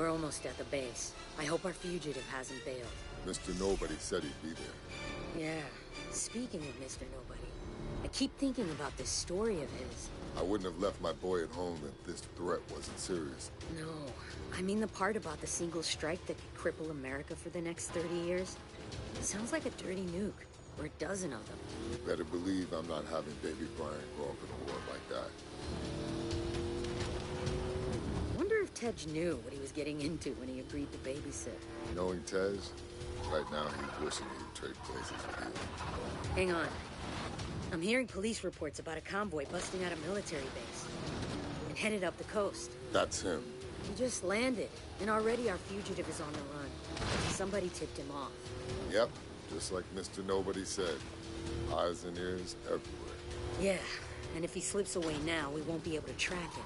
We're almost at the base. I hope our fugitive hasn't bailed. Mr. Nobody said he'd be there. Yeah. Speaking of Mr. Nobody, I keep thinking about this story of his. I wouldn't have left my boy at home if this threat wasn't serious. No. I mean the part about the single strike that could cripple America for the next 30 years. It sounds like a dirty nuke. Or a dozen of them. You better believe I'm not having baby Brian grow up in a war like that. I wonder if Tej knew what he was getting into when he agreed to babysit. Knowing Tej, right now he's wishing he'd trade places with you. Hang on. I'm hearing police reports about a convoy busting out a military base. And headed up the coast. That's him. He just landed, and already our fugitive is on the run. Somebody tipped him off. Yep. Just like Mr. Nobody said, eyes and ears everywhere. Yeah, and if he slips away now, we won't be able to track him.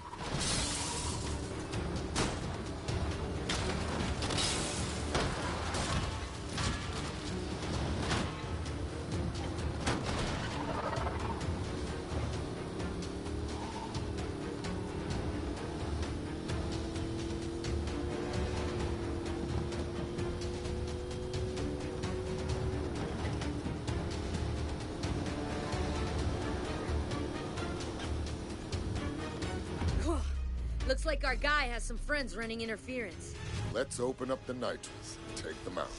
Looks like our guy has some friends running interference. Let's open up the nitrous and take them out.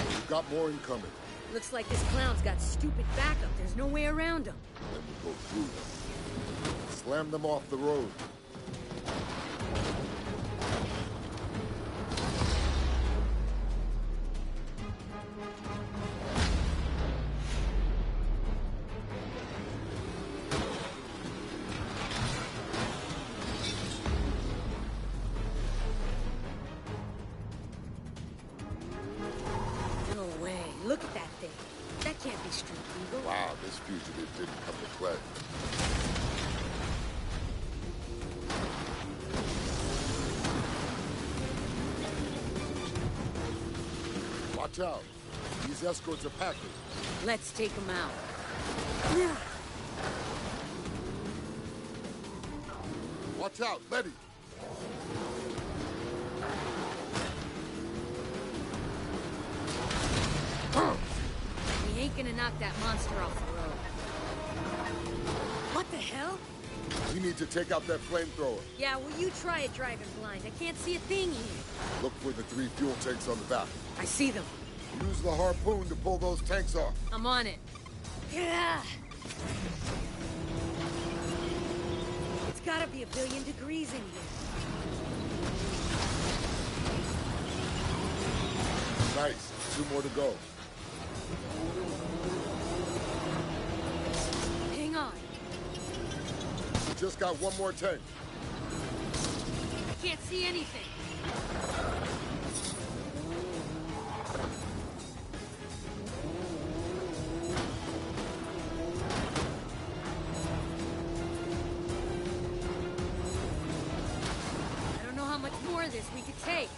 We've got more incoming. Looks like this clown's got stupid backup. There's no way around him. Then we go through them. Slam them off the road. No way. Look at that thing. That can't be Street Eagle. Wow, this fugitive didn't come to play. Watch out. These escorts are packing. Let's take him out. Watch out, Letty. We ain't gonna knock that monster off the road. What the hell? We need to take out that flamethrower. Yeah, well, you try it driving blind. I can't see a thing here. Look for the 3 fuel tanks on the back. I see them. Use the harpoon to pull those tanks off. I'm on it. Yeah. It's gotta be 1,000,000,000 degrees in here. Nice. 2 more to go. Hang on. We just got 1 more tank. I can't see anything. I don't know how much more of this we could take.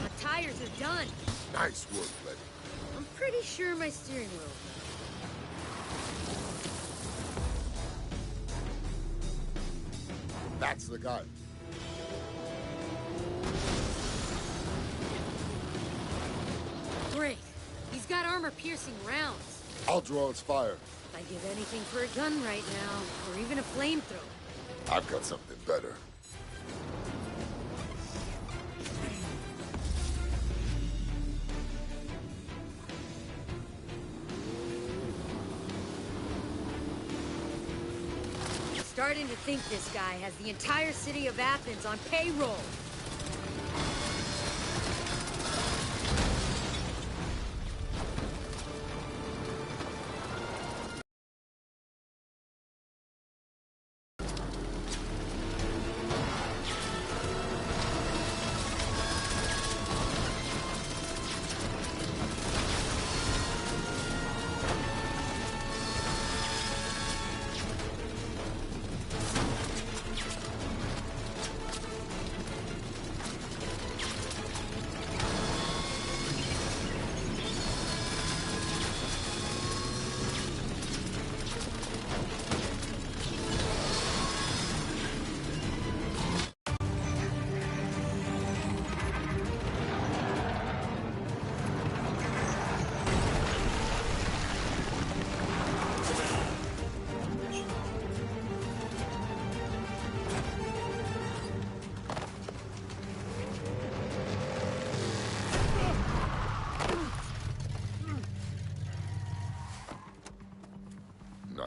The tires are done. Nice work, Letty. I'm pretty sure my steering wheel. That's the guy. Great. He's got armor-piercing rounds. I'll draw its fire. I'd give anything for a gun right now, or even a flamethrower. I've got something better. Starting to think this guy has the entire city of Athens on payroll.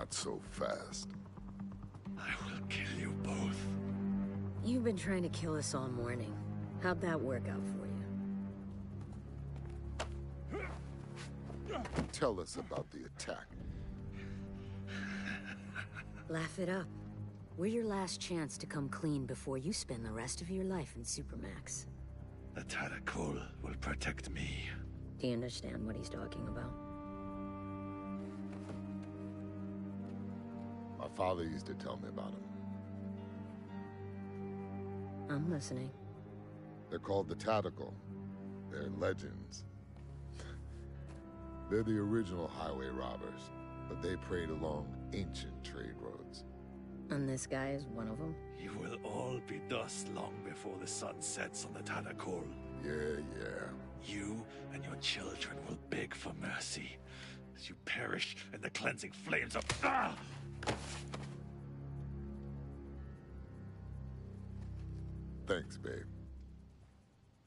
Not so fast. I will kill you both. You've been trying to kill us all morning. How'd that work out for you? Tell us about the attack. Laugh it up. We're your last chance to come clean before you spend the rest of your life in Supermax. The Taracol will protect me. Do you understand what he's talking about? My father used to tell me about him. I'm listening. They're called the Tactical. They're legends. They're the original highway robbers, but they preyed along ancient trade roads. And this guy is one of them? You will all be dust long before the sun sets on the Taracol. Yeah. You and your children will beg for mercy as you perish in the cleansing flames of... Ah! Thanks, babe.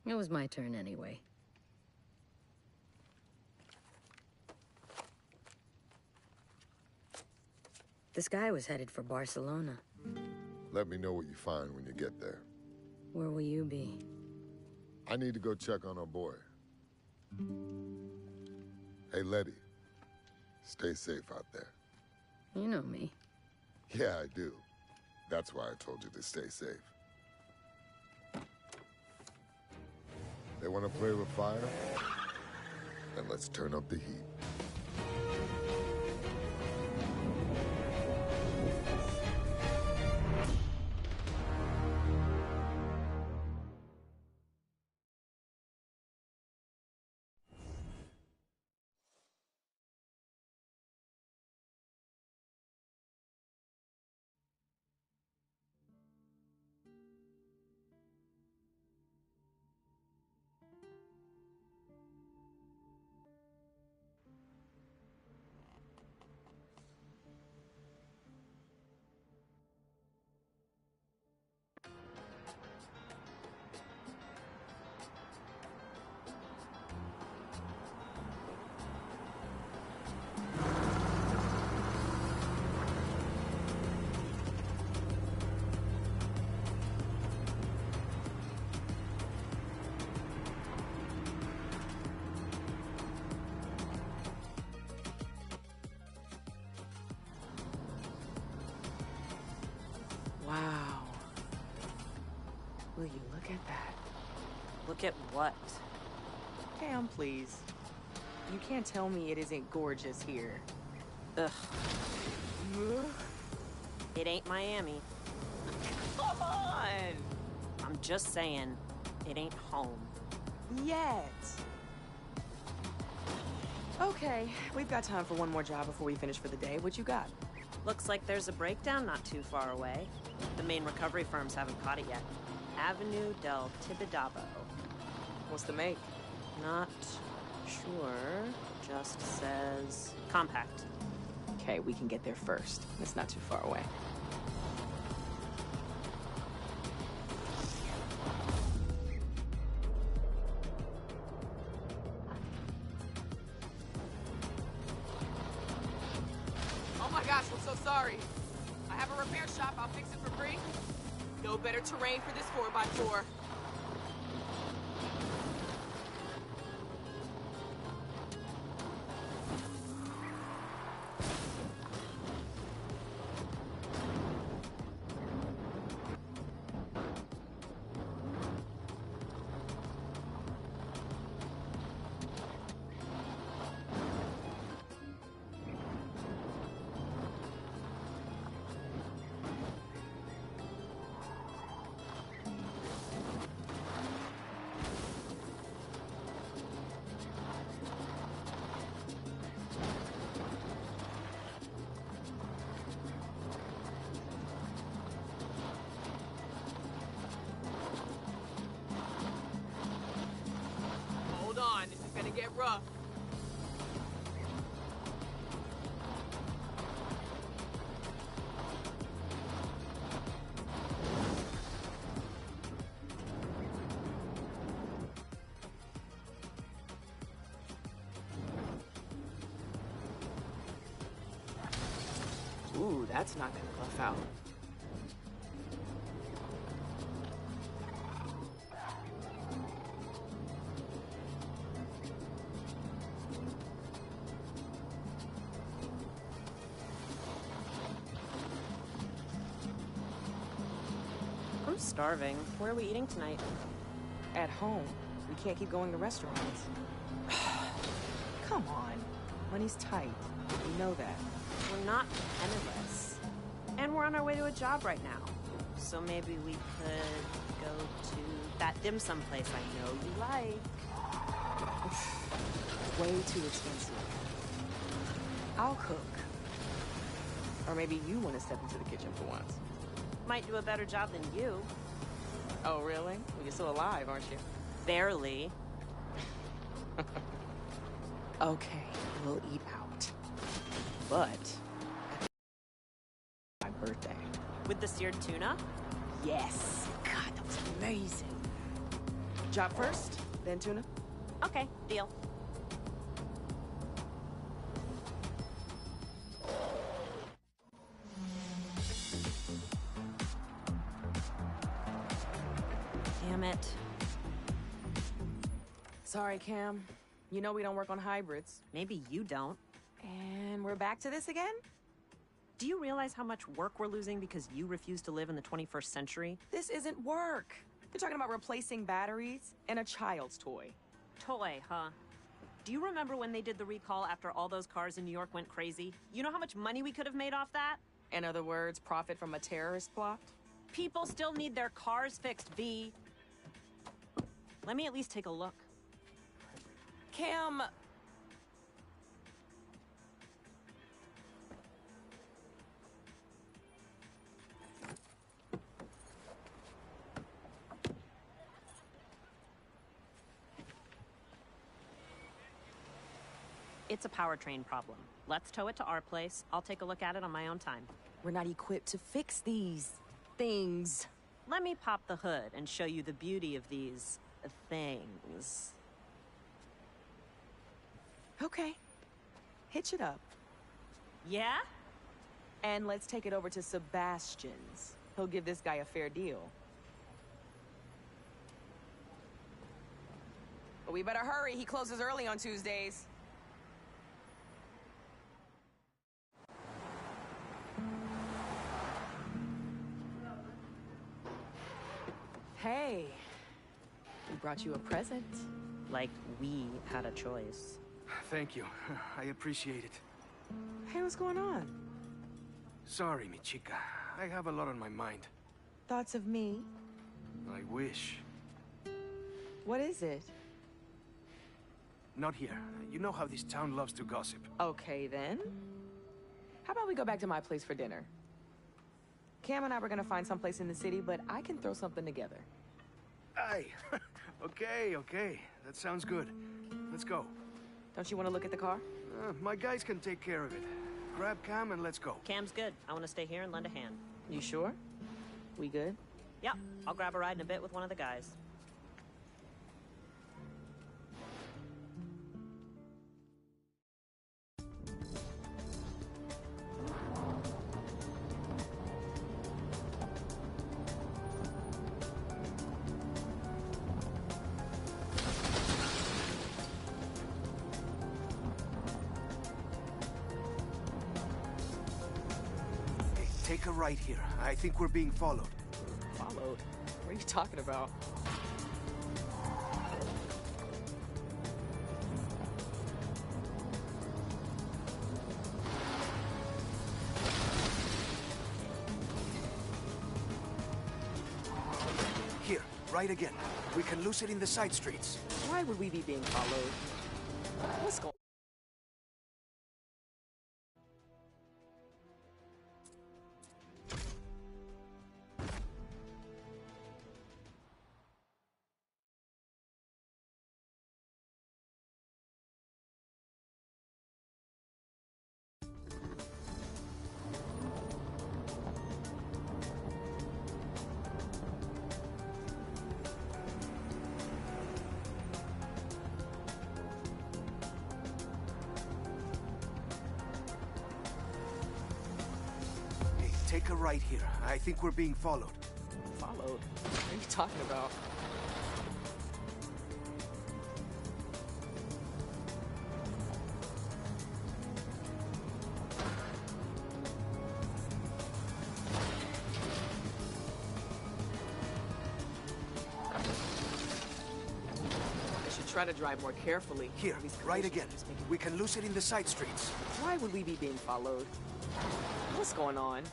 It was my turn anyway. This guy was headed for Barcelona. Let me know what you find when you get there. Where will you be? I need to go check on our boy. Hey, Letty. Stay safe out there. You know me. Yeah, I do. That's why I told you to stay safe. They want to play with fire? Then let's turn up the heat. Wow. Will you look at that? Look at what? Cam, please. You can't tell me it isn't gorgeous here. Ugh. Ugh. It ain't Miami. Come on! I'm just saying, it ain't home. Yet. Okay, we've got time for one more job before we finish for the day. What you got? Looks like there's a breakdown not too far away. The main recovery firms haven't caught it yet. Avenue del Tibidabo. What's the make? Not sure. Just says compact. Okay, we can get there first. It's not too far away. Oh my gosh, I'm so sorry. I have a repair shop. I'll fix it for free. No better terrain for this 4x4. Hold on, this is gonna get rough. That's not gonna bluff out. I'm starving. Where are we eating tonight? At home, we can't keep going to restaurants. Come on. Money's tight. You know that. We're not penniless. And we're on our way to a job right now. So maybe we could go to that dim sum place I know you like. Way too expensive. I'll cook. Or maybe you want to step into the kitchen for once. Might do a better job than you. Oh, really? Well, you're still alive, aren't you? Barely. Okay, we'll eat out. But my birthday. With the seared tuna? Yes. God, that was amazing. Job first, then tuna. Okay, deal. Damn it. Sorry, Cam. You know we don't work on hybrids. Maybe you don't. And we're back to this again? Do you realize how much work we're losing because you refuse to live in the 21st century? This isn't work. You're talking about replacing batteries and a child's toy. Toy, huh? Do you remember when they did the recall after all those cars in New York went crazy? You know how much money we could have made off that? In other words, profit from a terrorist plot? People still need their cars fixed, V. Let me at least take a look. Cam... It's a powertrain problem. Let's tow it to our place. I'll take a look at it on my own time. We're not equipped to fix these things. Let me pop the hood and show you the beauty of these things. Okay. Hitch it up. Yeah? And let's take it over to Sebastian's. He'll give this guy a fair deal. But we better hurry. He closes early on Tuesdays. Hey, we brought you a present. Like we had a choice. Thank you. I appreciate it. Hey, what's going on? Sorry, mi chica. I have a lot on my mind. Thoughts of me? I wish. What is it? Not here. You know how this town loves to gossip. Okay, then. How about we go back to my place for dinner? Cam and I were gonna find someplace in the city, but I can throw something together. Aye. Okay. That sounds good. Let's go. Don't you want to look at the car? My guys can take care of it. Grab Cam and let's go. Cam's good. I want to stay here and lend a hand. You sure? We good? Yep, I'll grab a ride in a bit with one of the guys. Take a right here. I think we're being followed. Followed? What are you talking about? Here, right again. We can lose it in the side streets. Why would we be being followed? What's going on? take a right here. I think we're being followed. Followed? What are you talking about? Try to drive more carefully. Here, right again. We can lose it in the side streets. Why would we be being followed? What's going on?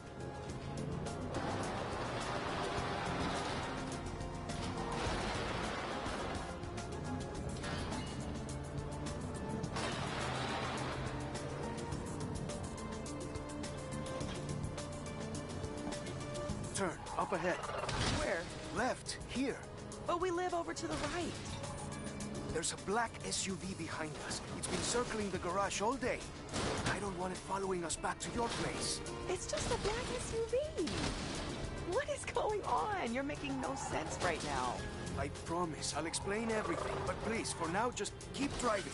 Turn, up ahead. Where? Left, here. But we live over to the right. There's a black SUV behind us. It's been circling the garage all day. I don't want it following us back to your place. It's just a black SUV. What is going on? You're making no sense right now. I promise, I'll explain everything. But please, for now, just keep driving.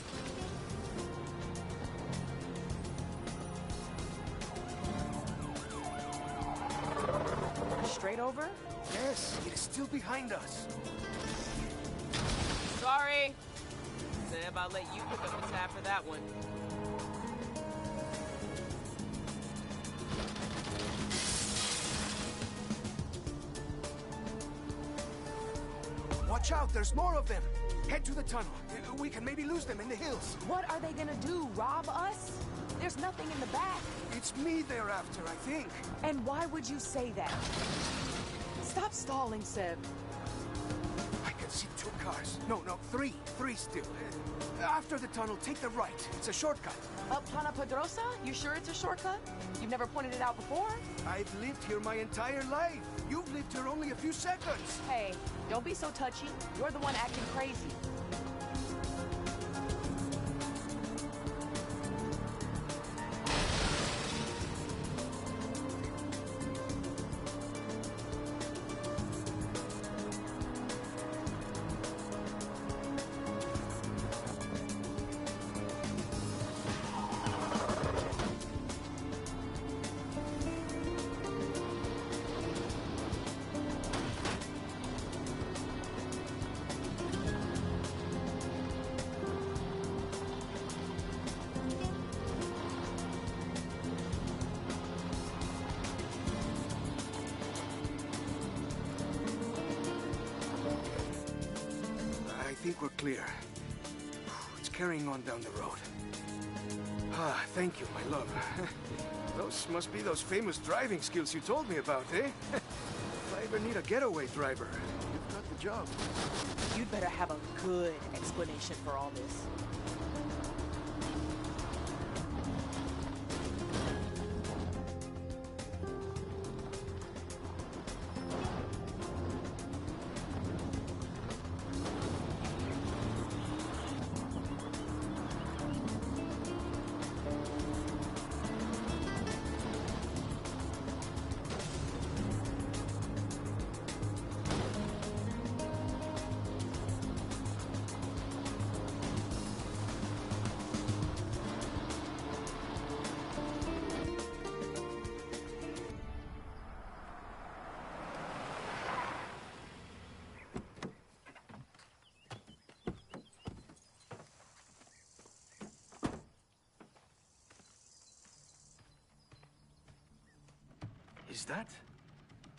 Straight over? Yes, it is still behind us. Sorry. Seb, I'll let you pick up the tab for that one. Watch out, there's more of them. Head to the tunnel. We can maybe lose them in the hills. What are they gonna do, rob us? There's nothing in the back. It's me they're after, I think. And why would you say that? Stop stalling, Seb. I can see 2 cars. No, 3. 3 still. After the tunnel, take the right. It's a shortcut. Up Plana Pedrosa? You sure it's a shortcut? You've never pointed it out before? I've lived here my entire life. You've lived here only a few seconds. Hey, don't be so touchy. You're the one acting crazy. I think we're clear. It's carrying on down the road. Ah, thank you, my love. Those must be those famous driving skills you told me about, eh? If I ever need a getaway driver, you've got the job. You'd better have a good explanation for all this.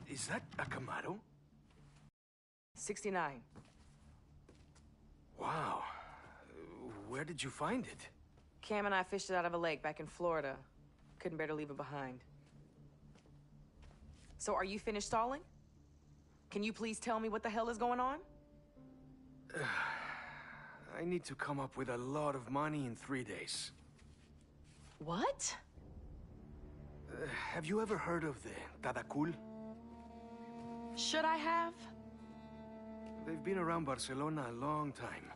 Is that a Camaro? 69. Wow. Where did you find it? Cam and I fished it out of a lake back in Florida. Couldn't bear to leave it behind. So are you finished stalling? Can you please tell me what the hell is going on? I need to come up with a lot of money in 3 days. What? Have you ever heard of the Tadakul? Should I have? They've been around Barcelona a long time.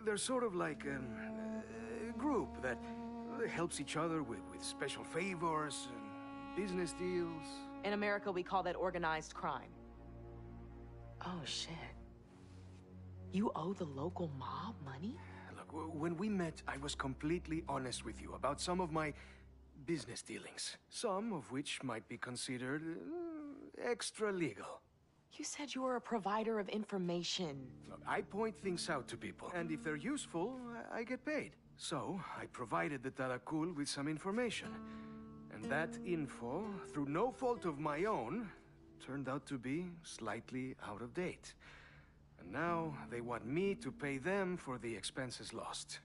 They're sort of like a group that helps each other with special favors and business deals. In America, we call that organized crime. Oh, shit. You owe the local mob money? Look, when we met, I was completely honest with you about some of my business dealings, some of which might be considered extra legal. You said you were a provider of information. Look, I point things out to people, and if they're useful, I get paid. So, I provided the Tarakul with some information. And that info, through no fault of my own, turned out to be slightly out of date. And now, they want me to pay them for the expenses lost.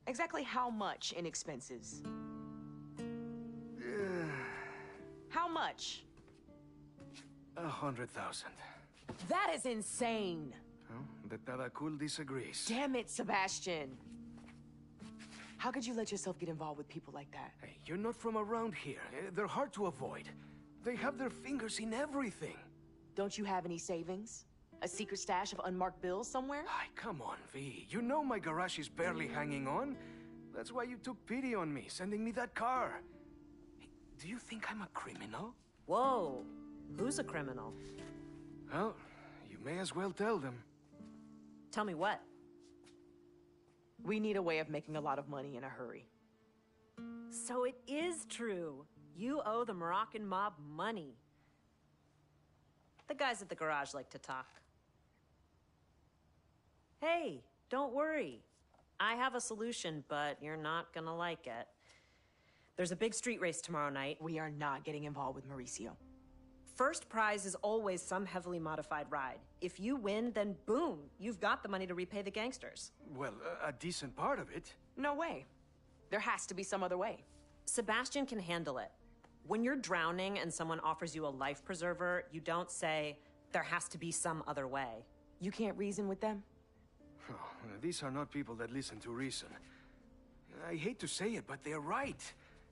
Exactly how much in expenses? How much? 100,000. That is insane. Well, the Tarakul disagrees. Damn it, Sebastian. How could you let yourself get involved with people like that? Hey, you're not from around here. They're hard to avoid. They have their fingers in everything. Don't you have any savings? A secret stash of unmarked bills somewhere? Ay, come on, V. You know my garage is barely hanging on. That's why you took pity on me, sending me that car. Hey, do you think I'm a criminal? Whoa. Who's a criminal? Well, you may as well tell them. Tell me what? We need a way of making a lot of money in a hurry. So it is true. You owe the Moroccan mob money. The guys at the garage like to talk. Hey, don't worry. I have a solution, but you're not gonna like it. There's a big street race tomorrow night. We are not getting involved with Mauricio. First prize is always some heavily modified ride. If you win, then boom, you've got the money to repay the gangsters. Well, a decent part of it. No way. There has to be some other way. Sebastian can handle it. When you're drowning and someone offers you a life preserver, you don't say, there has to be some other way. You can't reason with them? Oh, these are not people that listen to reason. I hate to say it, but they're right.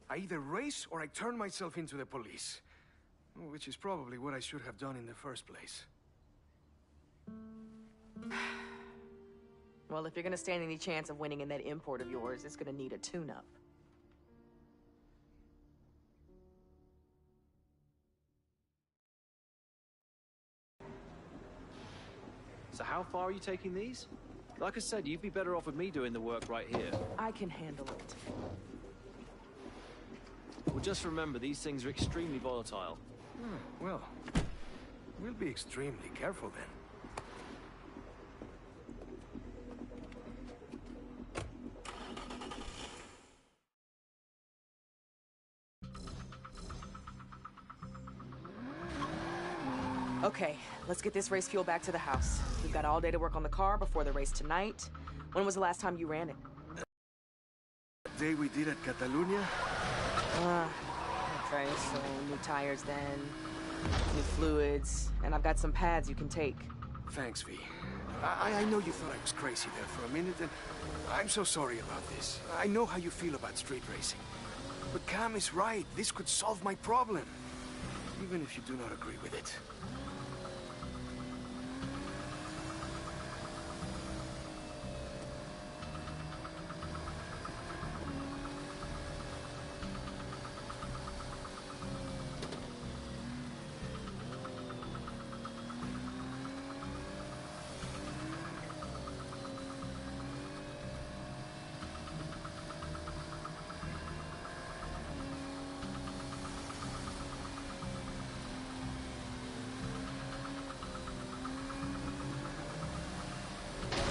I either race or I turn myself into the police. Which is probably what I should have done in the first place. Well, if you're gonna stand any chance of winning in that import of yours, it's gonna need a tune-up. So how far are you taking these? Like I said, you'd be better off with me doing the work right here. I can handle it. Well, just remember, these things are extremely volatile. Well, we'll be extremely careful then. Okay, let's get this race fuel back to the house. We've got all day to work on the car before the race tonight. When was the last time you ran it? The day we did at Catalunya? Okay, so new tires then, new fluids, and I've got some pads you can take. Thanks, V. I know you thought I was crazy there for a minute, and I'm so sorry about this. I know how you feel about street racing. But Cam is right. This could solve my problem. Even if you do not agree with it.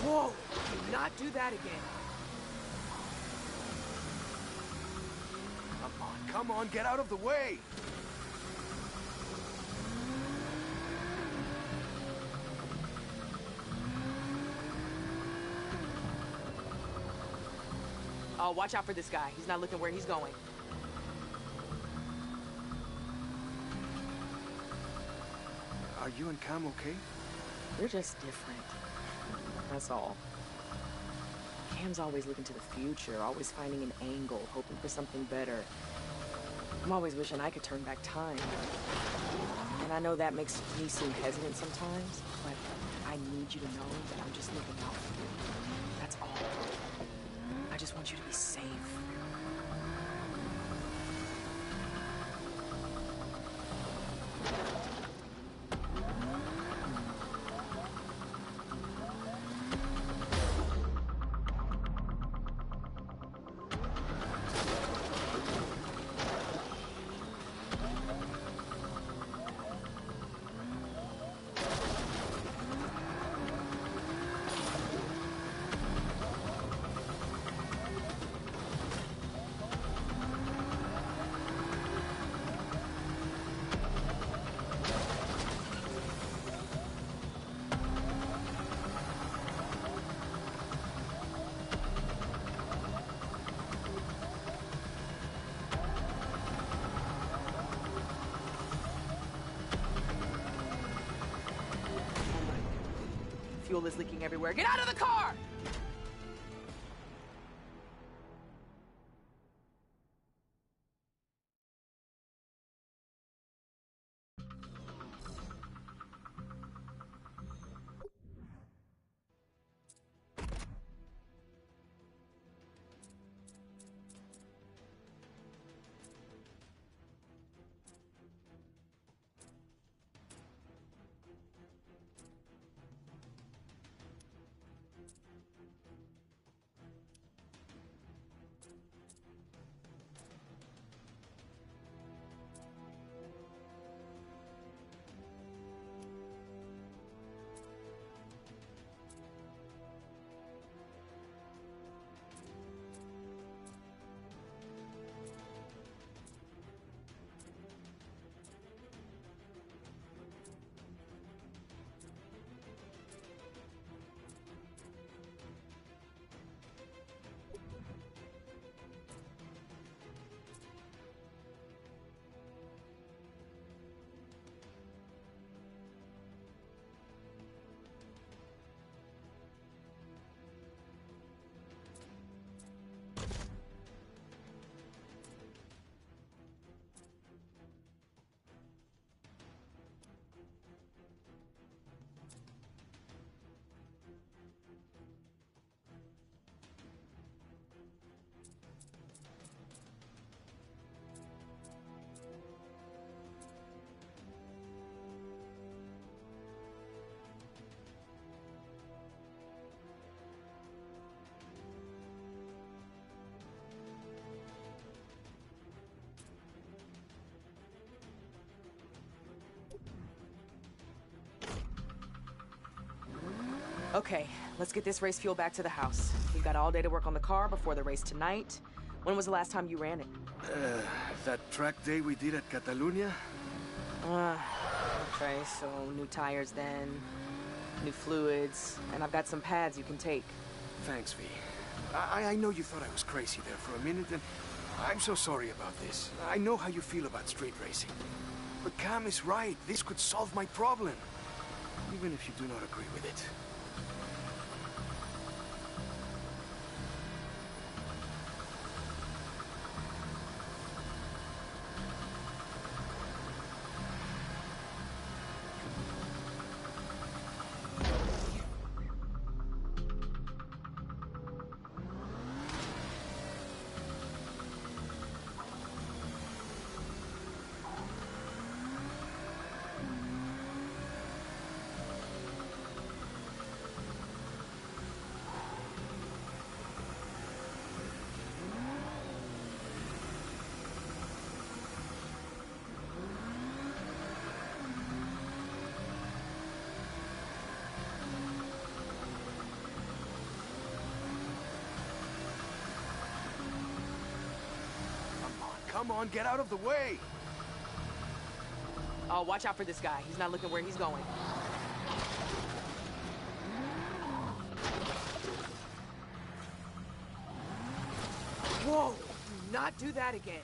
Whoa! Do not do that again. Come on, get out of the way! Oh, watch out for this guy. He's not looking where he's going. Are you and Cam okay? We're just different. That's all. Cam's always looking to the future, always finding an angle, hoping for something better. I'm always wishing I could turn back time. And I know that makes me seem hesitant sometimes, but I need you to know that I'm just looking out for you. That's all. I just want you to be safe. fuel is leaking everywhere. Get out of the car! Okay, let's get this race fuel back to the house. We've got all day to work on the car before the race tonight. When was the last time you ran it? That track day we did at Catalunya? Okay, so new tires then, new fluids, and I've got some pads you can take. Thanks, V. I know you thought I was crazy there for a minute, and I'm so sorry about this. I know how you feel about street racing. But Cam is right. This could solve my problem. Even if you do not agree with it. Come on, get out of the way! Oh, watch out for this guy. He's not looking where he's going. Whoa! Do not do that again.